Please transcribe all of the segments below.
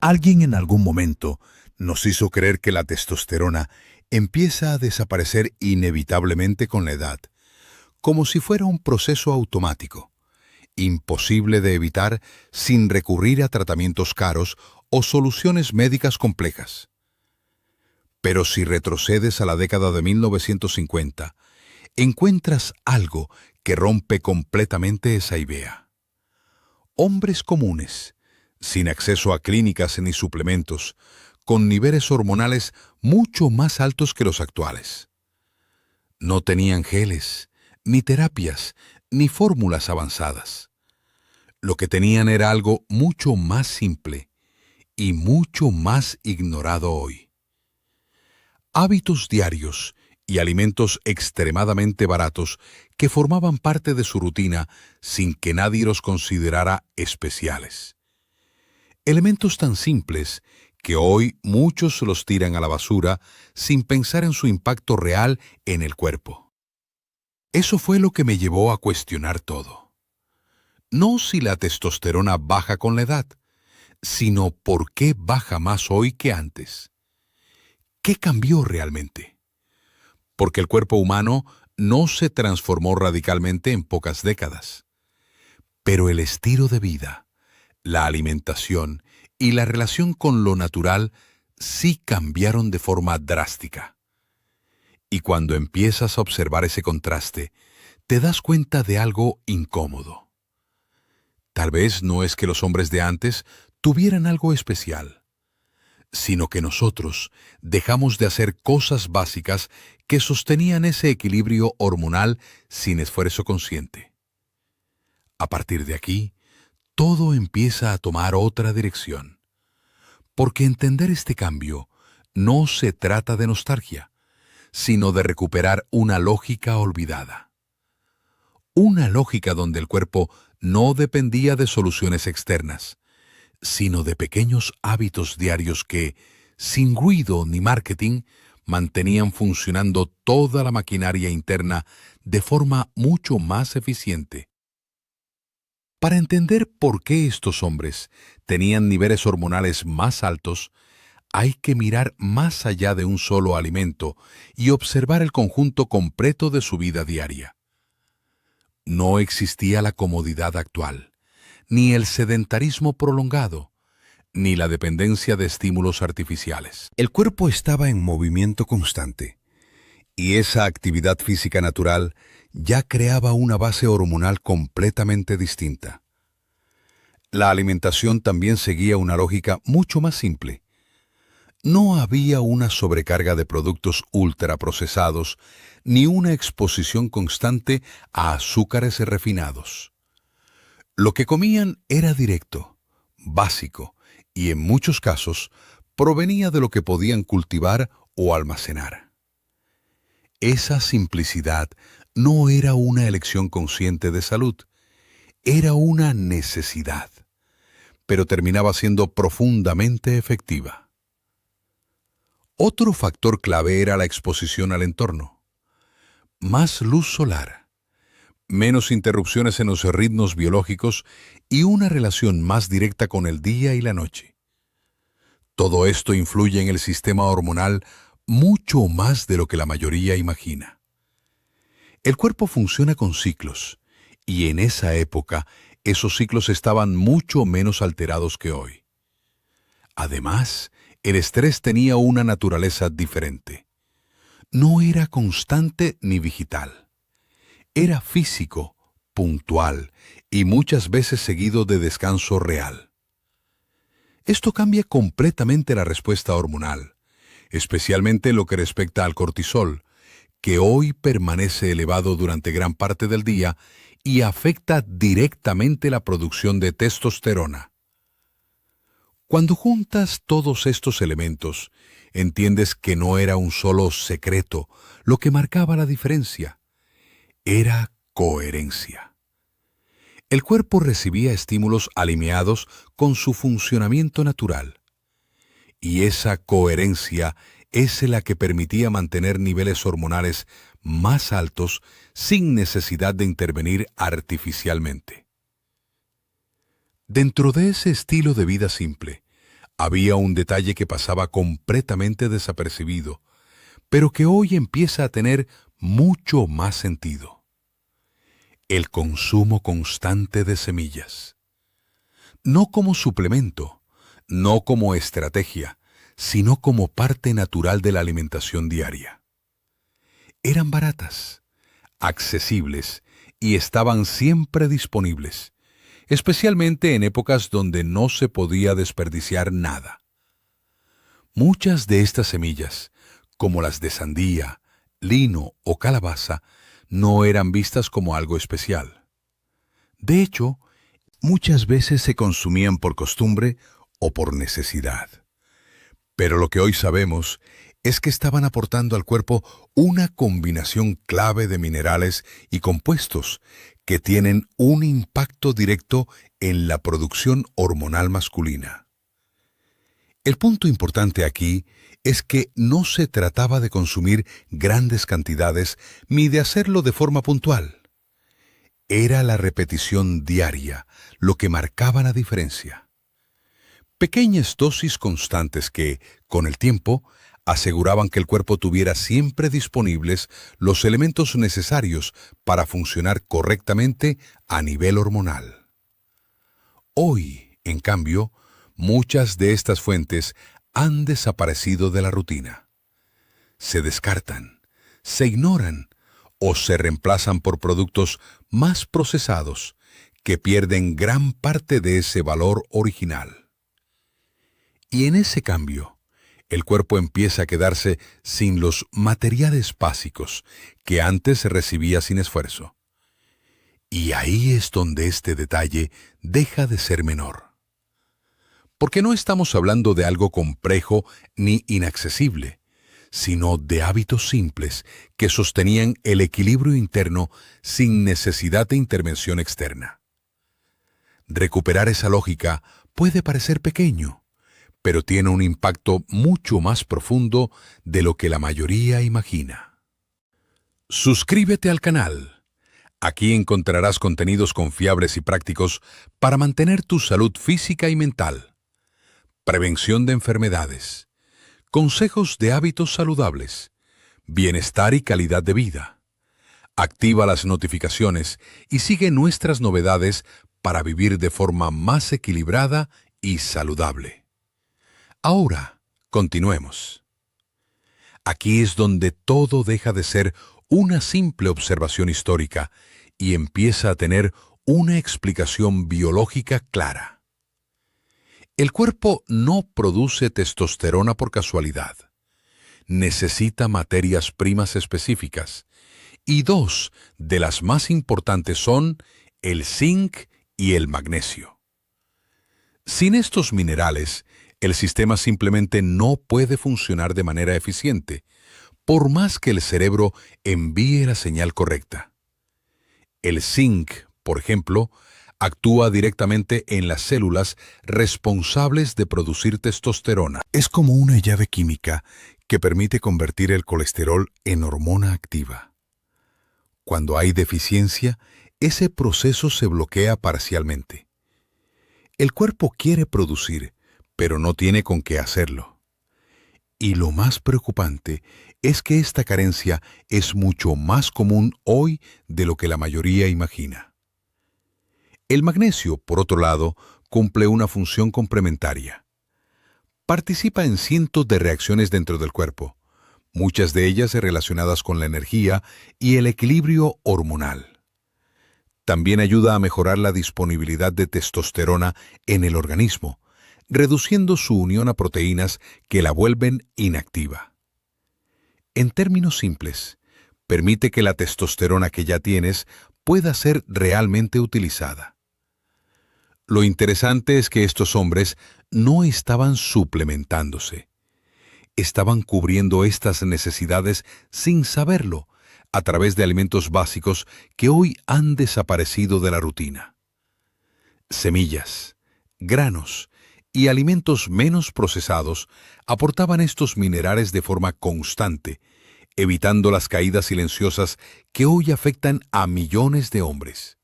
Alguien en algún momento nos hizo creer que la testosterona empieza a desaparecer inevitablemente con la edad, como si fuera un proceso automático, imposible de evitar sin recurrir a tratamientos caros o soluciones médicas complejas. Pero si retrocedes a la década de 1950, encuentras algo que rompe completamente esa idea. Hombres comunes, sin acceso a clínicas ni suplementos, con niveles hormonales mucho más altos que los actuales. No tenían geles, ni terapias, ni fórmulas avanzadas. Lo que tenían era algo mucho más simple y mucho más ignorado hoy. Hábitos diarios y alimentos extremadamente baratos que formaban parte de su rutina sin que nadie los considerara especiales. Elementos tan simples que hoy muchos los tiran a la basura sin pensar en su impacto real en el cuerpo. Eso fue lo que me llevó a cuestionar todo. No si la testosterona baja con la edad, sino por qué baja más hoy que antes. ¿Qué cambió realmente? Porque el cuerpo humano no se transformó radicalmente en pocas décadas. Pero el estilo de vida, la alimentación y la relación con lo natural sí cambiaron de forma drástica. Y cuando empiezas a observar ese contraste, te das cuenta de algo incómodo. Tal vez no es que los hombres de antes tuvieran algo especial, sino que nosotros dejamos de hacer cosas básicas que sostenían ese equilibrio hormonal sin esfuerzo consciente. A partir de aquí, todo empieza a tomar otra dirección. Porque entender este cambio no se trata de nostalgia, sino de recuperar una lógica olvidada. Una lógica donde el cuerpo no dependía de soluciones externas, sino de pequeños hábitos diarios que, sin ruido ni marketing, mantenían funcionando toda la maquinaria interna de forma mucho más eficiente. Para entender por qué estos hombres tenían niveles hormonales más altos, hay que mirar más allá de un solo alimento y observar el conjunto completo de su vida diaria. No existía la comodidad actual, ni el sedentarismo prolongado, ni la dependencia de estímulos artificiales. El cuerpo estaba en movimiento constante, y esa actividad física natural ya creaba una base hormonal completamente distinta. La alimentación también seguía una lógica mucho más simple. No había una sobrecarga de productos ultraprocesados ni una exposición constante a azúcares refinados. Lo que comían era directo, básico y en muchos casos provenía de lo que podían cultivar o almacenar. Esa simplicidad no era una elección consciente de salud, era una necesidad, pero terminaba siendo profundamente efectiva. Otro factor clave era la exposición al entorno. Más luz solar, menos interrupciones en los ritmos biológicos y una relación más directa con el día y la noche. Todo esto influye en el sistema hormonal mucho más de lo que la mayoría imagina. El cuerpo funciona con ciclos, y en esa época esos ciclos estaban mucho menos alterados que hoy. Además, el estrés tenía una naturaleza diferente. No era constante ni digital. Era físico, puntual y muchas veces seguido de descanso real. Esto cambia completamente la respuesta hormonal, especialmente en lo que respecta al cortisol, que hoy permanece elevado durante gran parte del día y afecta directamente la producción de testosterona. Cuando juntas todos estos elementos, entiendes que no era un solo secreto lo que marcaba la diferencia. Era coherencia. El cuerpo recibía estímulos alineados con su funcionamiento natural. Y esa coherencia es la que permitía mantener niveles hormonales más altos sin necesidad de intervenir artificialmente. Dentro de ese estilo de vida simple, Había un detalle que pasaba completamente desapercibido, pero que hoy empieza a tener mucho más sentido. El consumo constante de semillas. No como suplemento, no como estrategia, sino como parte natural de la alimentación diaria. Eran baratas, accesibles y estaban siempre disponibles, especialmente en épocas donde no se podía desperdiciar nada. Muchas de estas semillas, como las de sandía, lino o calabaza, no eran vistas como algo especial. De hecho, muchas veces se consumían por costumbre o por necesidad. Pero lo que hoy sabemos es que estaban aportando al cuerpo una combinación clave de minerales y compuestos que tienen un impacto directo en la producción hormonal masculina. El punto importante aquí es que no se trataba de consumir grandes cantidades ni de hacerlo de forma puntual. Era la repetición diaria lo que marcaba la diferencia. Pequeñas dosis constantes que, con el tiempo, aseguraban que el cuerpo tuviera siempre disponibles los elementos necesarios para funcionar correctamente a nivel hormonal. Hoy, en cambio, muchas de estas fuentes han desaparecido de la rutina. Se descartan, se ignoran o se reemplazan por productos más procesados que pierden gran parte de ese valor original. Y en ese cambio, el cuerpo empieza a quedarse sin los materiales básicos que antes recibía sin esfuerzo. Y ahí es donde este detalle deja de ser menor. Porque no estamos hablando de algo complejo ni inaccesible, sino de hábitos simples que sostenían el equilibrio interno sin necesidad de intervención externa. Recuperar esa lógica puede parecer pequeño, pero tiene un impacto mucho más profundo de lo que la mayoría imagina. Suscríbete al canal. Aquí encontrarás contenidos confiables y prácticos para mantener tu salud física y mental. Prevención de enfermedades, consejos de hábitos saludables, bienestar y calidad de vida. Activa las notificaciones y sigue nuestras novedades para vivir de forma más equilibrada y saludable. Ahora, continuemos. Aquí es donde todo deja de ser una simple observación histórica y empieza a tener una explicación biológica clara. El cuerpo no produce testosterona por casualidad. Necesita materias primas específicas, y dos de las más importantes son el zinc y el magnesio. Sin estos minerales, el sistema simplemente no puede funcionar de manera eficiente, por más que el cerebro envíe la señal correcta. El zinc, por ejemplo, actúa directamente en las células responsables de producir testosterona. Es como una llave química que permite convertir el colesterol en hormona activa. Cuando hay deficiencia, ese proceso se bloquea parcialmente. El cuerpo quiere producir, pero no tiene con qué hacerlo. Y lo más preocupante es que esta carencia es mucho más común hoy de lo que la mayoría imagina. El magnesio, por otro lado, cumple una función complementaria. Participa en cientos de reacciones dentro del cuerpo, muchas de ellas relacionadas con la energía y el equilibrio hormonal. También ayuda a mejorar la disponibilidad de testosterona en el organismo, reduciendo su unión a proteínas que la vuelven inactiva. En términos simples, permite que la testosterona que ya tienes pueda ser realmente utilizada. Lo interesante es que estos hombres no estaban suplementándose. Estaban cubriendo estas necesidades sin saberlo, a través de alimentos básicos que hoy han desaparecido de la rutina. Semillas, granos y alimentos menos procesados aportaban estos minerales de forma constante, evitando las caídas silenciosas que hoy afectan a millones de hombres.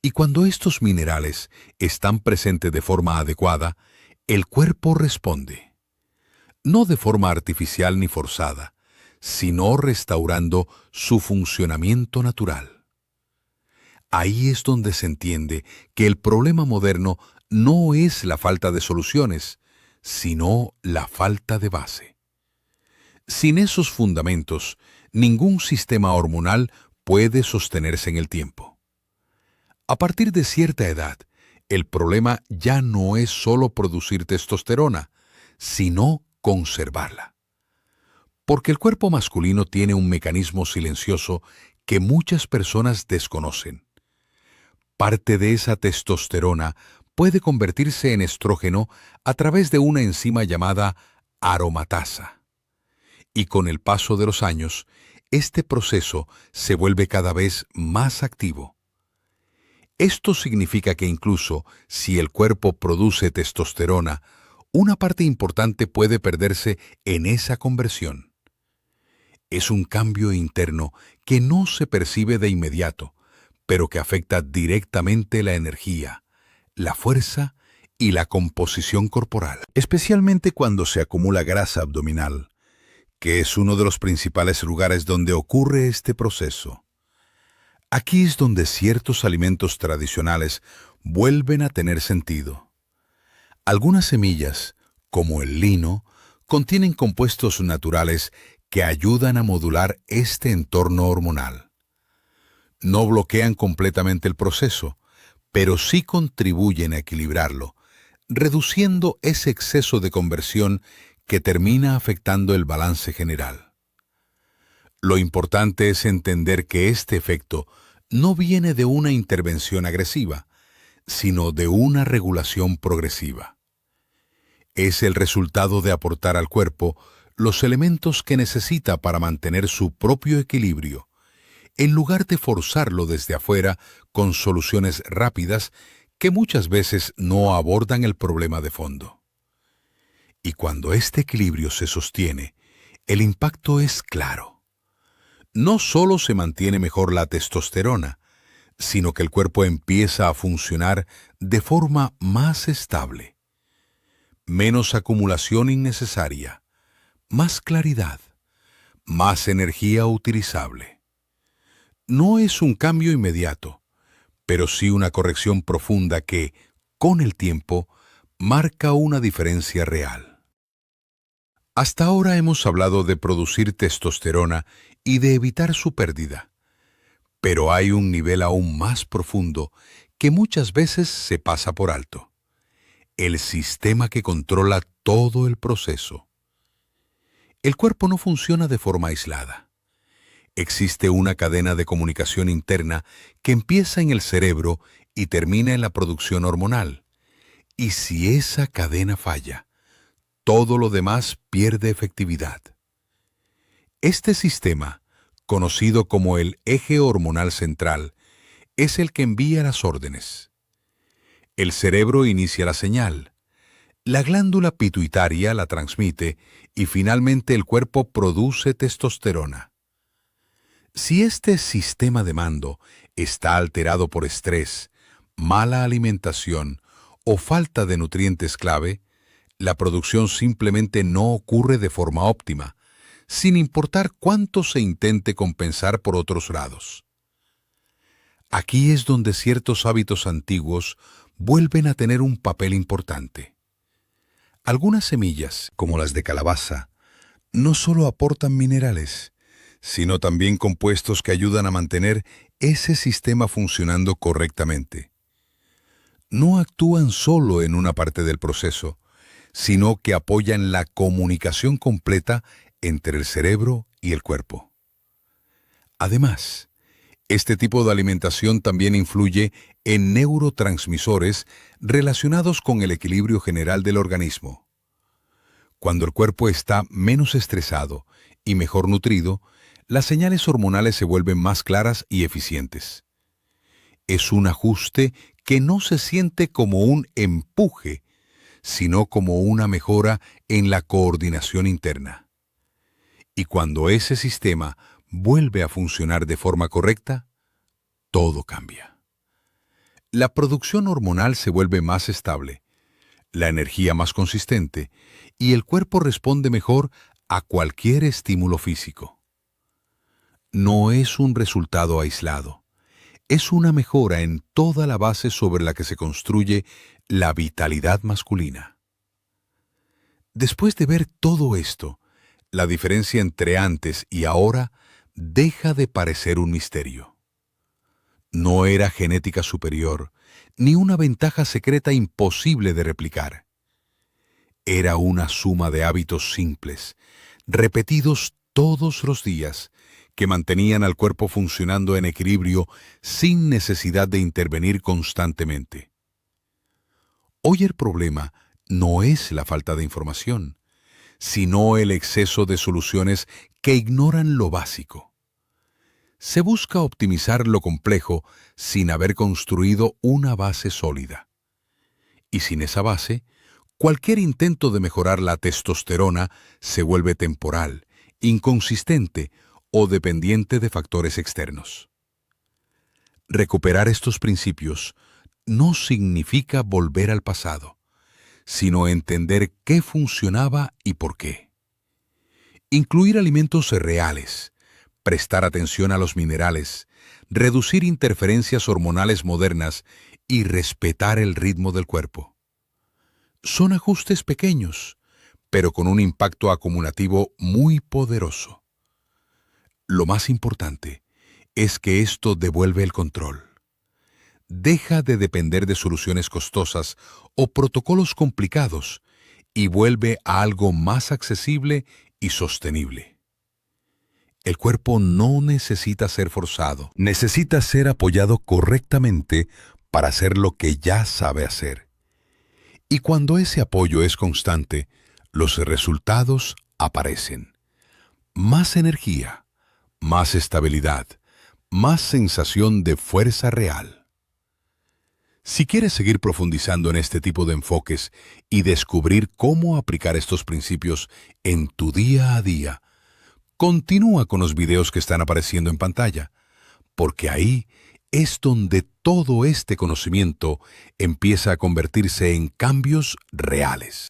Y cuando estos minerales están presentes de forma adecuada, el cuerpo responde, no de forma artificial ni forzada, sino restaurando su funcionamiento natural. Ahí es donde se entiende que el problema moderno no es la falta de soluciones, sino la falta de base. Sin esos fundamentos, ningún sistema hormonal puede sostenerse en el tiempo. A partir de cierta edad, el problema ya no es solo producir testosterona, sino conservarla. Porque el cuerpo masculino tiene un mecanismo silencioso que muchas personas desconocen. Parte de esa testosterona puede convertirse en estrógeno a través de una enzima llamada aromatasa. Y con el paso de los años, este proceso se vuelve cada vez más activo. Esto significa que incluso si el cuerpo produce testosterona, una parte importante puede perderse en esa conversión. Es un cambio interno que no se percibe de inmediato, pero que afecta directamente la energía, la fuerza y la composición corporal, especialmente cuando se acumula grasa abdominal, que es uno de los principales lugares donde ocurre este proceso. Aquí es donde ciertos alimentos tradicionales vuelven a tener sentido. Algunas semillas, como el lino, contienen compuestos naturales que ayudan a modular este entorno hormonal. No bloquean completamente el proceso, pero sí contribuyen a equilibrarlo, reduciendo ese exceso de conversión que termina afectando el balance general. Lo importante es entender que este efecto no viene de una intervención agresiva, sino de una regulación progresiva. Es el resultado de aportar al cuerpo los elementos que necesita para mantener su propio equilibrio, en lugar de forzarlo desde afuera con soluciones rápidas que muchas veces no abordan el problema de fondo. Y cuando este equilibrio se sostiene, el impacto es claro. No solo se mantiene mejor la testosterona, sino que el cuerpo empieza a funcionar de forma más estable. Menos acumulación innecesaria, más claridad, más energía utilizable. No es un cambio inmediato, pero sí una corrección profunda que, con el tiempo, marca una diferencia real. Hasta ahora hemos hablado de producir testosterona y de evitar su pérdida. Pero hay un nivel aún más profundo que muchas veces se pasa por alto. El sistema que controla todo el proceso. El cuerpo no funciona de forma aislada. Existe una cadena de comunicación interna que empieza en el cerebro y termina en la producción hormonal. Y si esa cadena falla, todo lo demás pierde efectividad. Este sistema, conocido como el eje hormonal central, es el que envía las órdenes. El cerebro inicia la señal, la glándula pituitaria la transmite y finalmente el cuerpo produce testosterona. Si este sistema de mando está alterado por estrés, mala alimentación o falta de nutrientes clave, la producción simplemente no ocurre de forma óptima, sin importar cuánto se intente compensar por otros lados. Aquí es donde ciertos hábitos antiguos vuelven a tener un papel importante. Algunas semillas, como las de calabaza, no solo aportan minerales, sino también compuestos que ayudan a mantener ese sistema funcionando correctamente. No actúan solo en una parte del proceso, sino que apoyan la comunicación completa entre el cerebro y el cuerpo. Además, este tipo de alimentación también influye en neurotransmisores relacionados con el equilibrio general del organismo. Cuando el cuerpo está menos estresado y mejor nutrido, las señales hormonales se vuelven más claras y eficientes. Es un ajuste que no se siente como un empuje, sino como una mejora en la coordinación interna. Y cuando ese sistema vuelve a funcionar de forma correcta, todo cambia. La producción hormonal se vuelve más estable, la energía más consistente y el cuerpo responde mejor a cualquier estímulo físico. No es un resultado aislado, es una mejora en toda la base sobre la que se construye la vitalidad masculina. Después de ver todo esto, la diferencia entre antes y ahora deja de parecer un misterio. No era genética superior, ni una ventaja secreta imposible de replicar. Era una suma de hábitos simples, repetidos todos los días, que mantenían al cuerpo funcionando en equilibrio sin necesidad de intervenir constantemente. Hoy el problema no es la falta de información, sino el exceso de soluciones que ignoran lo básico. Se busca optimizar lo complejo sin haber construido una base sólida. Y sin esa base, cualquier intento de mejorar la testosterona se vuelve temporal, inconsistente o dependiente de factores externos. Recuperar estos principios no significa volver al pasado, sino entender qué funcionaba y por qué. Incluir alimentos reales, prestar atención a los minerales, reducir interferencias hormonales modernas y respetar el ritmo del cuerpo. Son ajustes pequeños, pero con un impacto acumulativo muy poderoso. Lo más importante es que esto devuelve el control. Deja de depender de soluciones costosas o protocolos complicados y vuelve a algo más accesible y sostenible. El cuerpo no necesita ser forzado, necesita ser apoyado correctamente para hacer lo que ya sabe hacer. Y cuando ese apoyo es constante, los resultados aparecen. Más energía, más estabilidad, más sensación de fuerza real. Si quieres seguir profundizando en este tipo de enfoques y descubrir cómo aplicar estos principios en tu día a día, continúa con los videos que están apareciendo en pantalla, porque ahí es donde todo este conocimiento empieza a convertirse en cambios reales.